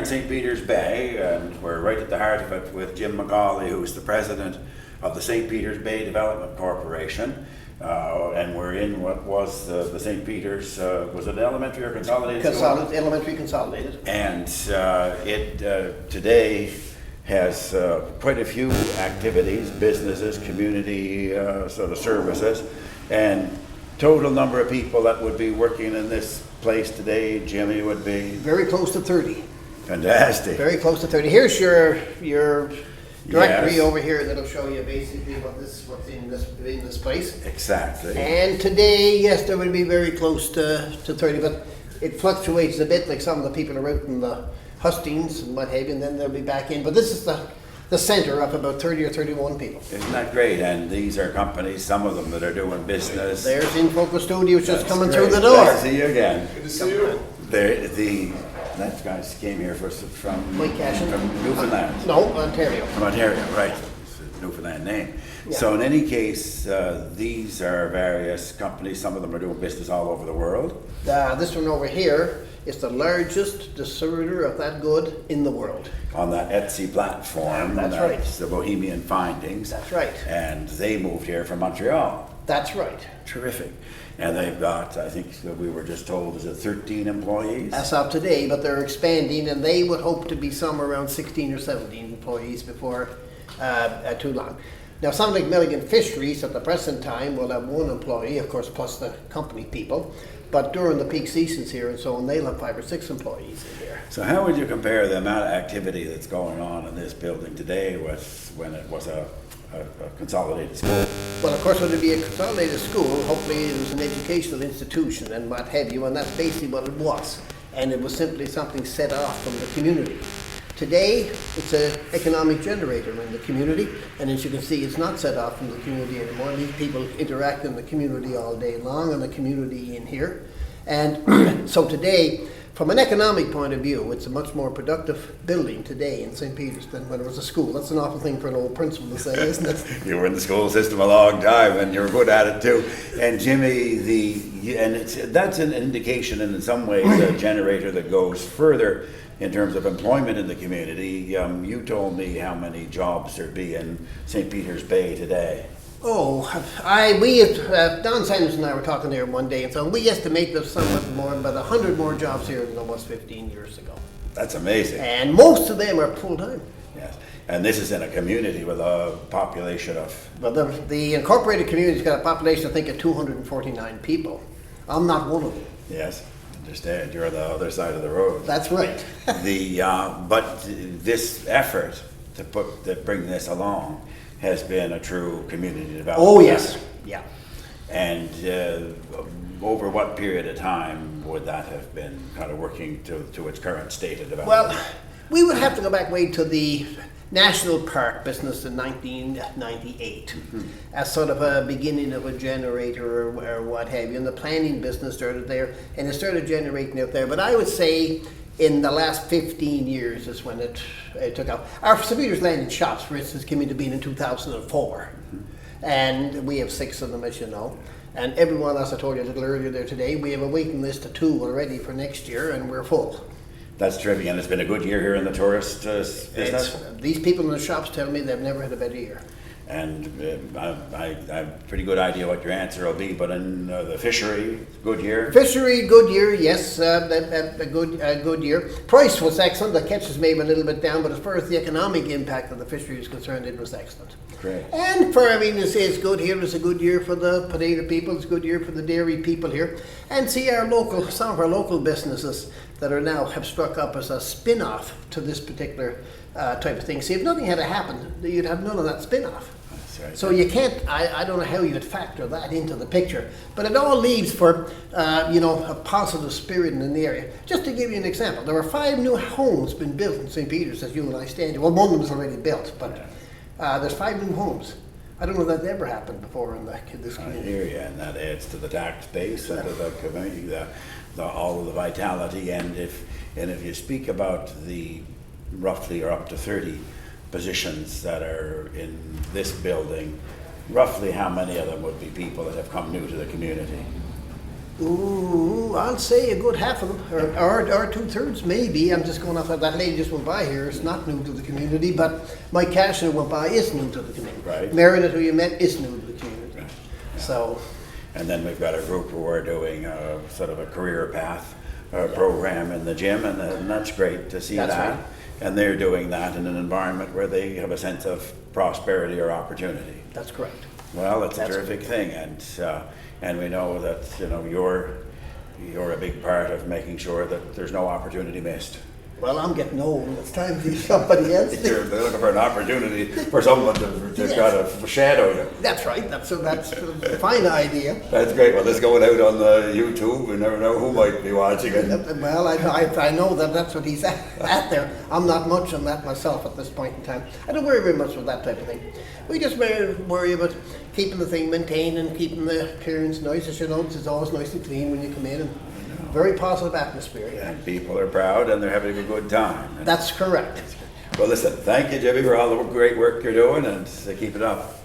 in St. Peter's Bay, and we're right at the heart of it with Jim MacAulay, who's the president of the St. Peter's Bay Development Corporation. And we're in what was the St. Peter's, was it elementary or consolidated school? Elementary consolidated. And it today has quite a few activities, businesses, community sort of services, and total number of people that would be working in this place today, Jimmy, would be? Very close to 30. Fantastic. Very close to 30. Here's your directory Yes. over here that'll show you basically what's in this place. Exactly. And today, yes, there would be very close to 30, but it fluctuates a bit, like some of the people are out in the hustings and what have you, and then they'll be back in. But this is the center of about 30 or 31 people. Isn't that great? And these are companies, some of them that are doing business. There's In Focus Studios just That's coming great. through the door. Glad to see you again. Good to see you. That guys came here from White Castle? From Newfoundland. No, Ontario. From Ontario, right. It's a Newfoundland name. Yeah. So in any case, these are various companies. Some of them are doing business all over the world. This one over here is the largest distributor of that good in the world. On that Etsy platform. That's right. It's the Bohemian Findings. That's right. And they moved here from Montreal. That's right. Terrific. And they've got, I think we were just told, is it 13 employees? As of today, but they're expanding, and they would hope to be somewhere around 16 or 17 employees before too long. Now, something like Milligan Fisheries at the present time will have one employee, of course, plus the company people. But during the peak seasons here and so on, they'll have 5 or 6 employees in here. So how would you compare the amount of activity that's going on in this building today with when it was a consolidated school? Well, of course, when it be a consolidated school, hopefully it was an educational institution and what have you, and that's basically what it was. And it was simply something set off from the community. Today, it's an economic generator in the community, and as you can see, it's not set off from the community anymore. These people interact in the community all day long, and the community in here. And so today, from an economic point of view, it's a much more productive building today in St. Peter's than when it was a school. That's an awful thing for an old principal to say, isn't it? You were in the school system a long time, and you're good at it too. And Jimmy, that's an indication, and in some ways, a generator that goes further in terms of employment in the community. You told me how many jobs there'd be in St. Peter's Bay today. Oh, Don Simons and I were talking there one day, and so we estimate there's somewhat more, about 100 more jobs here than there was 15 years ago. That's amazing. And most of them are full-time. Yes. And this is in a community with a population of... But the incorporated community's got a population, I think, of 249 people. I'm not one of them. Yes, understand. You're on the other side of the road. That's right. But this effort to bring this along has been a true community development. Oh, yes. effort. Yeah. And over what period of time would that have been kind of working to its current state of development? Well, we would have to go back way to the National Park business in 1998 as sort of a beginning of a generator or what have you. And the planning business started there, and it started generating out there. But I would say in the last 15 years is when it took off. Our St. Peter's Land and Shops, for instance, came into being in 2004. And we have 6 of them, as you know. And everyone, as I told you a little earlier there today, we have a waiting list of 2 already for next year, and we're full. That's terrific, and it's been a good year here in the tourist business. These people in the shops tell me they've never had a better year. And I have a pretty good idea what your answer will be, but in the fishery, good year? Fishery, good year, yes, a good year. Price was excellent, the catches may be a little bit down, but as far as the economic impact of the fishery is concerned, it was excellent. Great. And to say it's good here, it's a good year for the potato people, it's a good year for the dairy people here. And see some of our local businesses that are now have struck up as a spin-off to this particular type of thing. See, if nothing had happened, you'd have none of that spin-off. That's right. So you can't, I don't know how you'd factor that into the picture, but it all leaves for, a positive spirit in the area. Just to give you an example, there were 5 new homes been built in St. Peter's as you and I stand here. Well, one of them is already built, but there's 5 new homes. I don't know if that ever happened before in this community. I hear you, and that adds to the tax base and to the community, all of the vitality. And if you speak about the roughly or up to 30 positions that are in this building, roughly how many of them would be people that have come new to the community? Ooh, I'll say a good half of them, or 2/3 maybe. I'm just going off of that lady just went by here. It's not new to the community, but Mike Cashner went by is new to the community. Right. Meredith, who you met, is new to the community. So, And then we've got a group who are doing sort of a career path program in the gym, and that's great to see That's that. right. And they're doing that in an environment where they have a sense of prosperity or opportunity. that's correct. Well, it's a That's- terrific thing, and we know that, you know, you're a big part of making sure that there's no opportunity missed. Well, I'm getting old. It's time to be somebody else. They're looking for an opportunity for someone to got to shadow you. That's right. That's a fine idea. That's great. Well, this going out on YouTube. We never know who might be watching it. Well, I know that that's what he's at there. I'm not much on that myself at this point in time. I don't worry very much about that type of thing. We just worry about keeping the thing maintained and keeping the appearance nice. As you know, it's always nice and clean when you come in, and very positive atmosphere. And people are proud and they're having a good time. That's correct. Well, listen, thank you, Jimmy, for all the great work you're doing, and keep it up.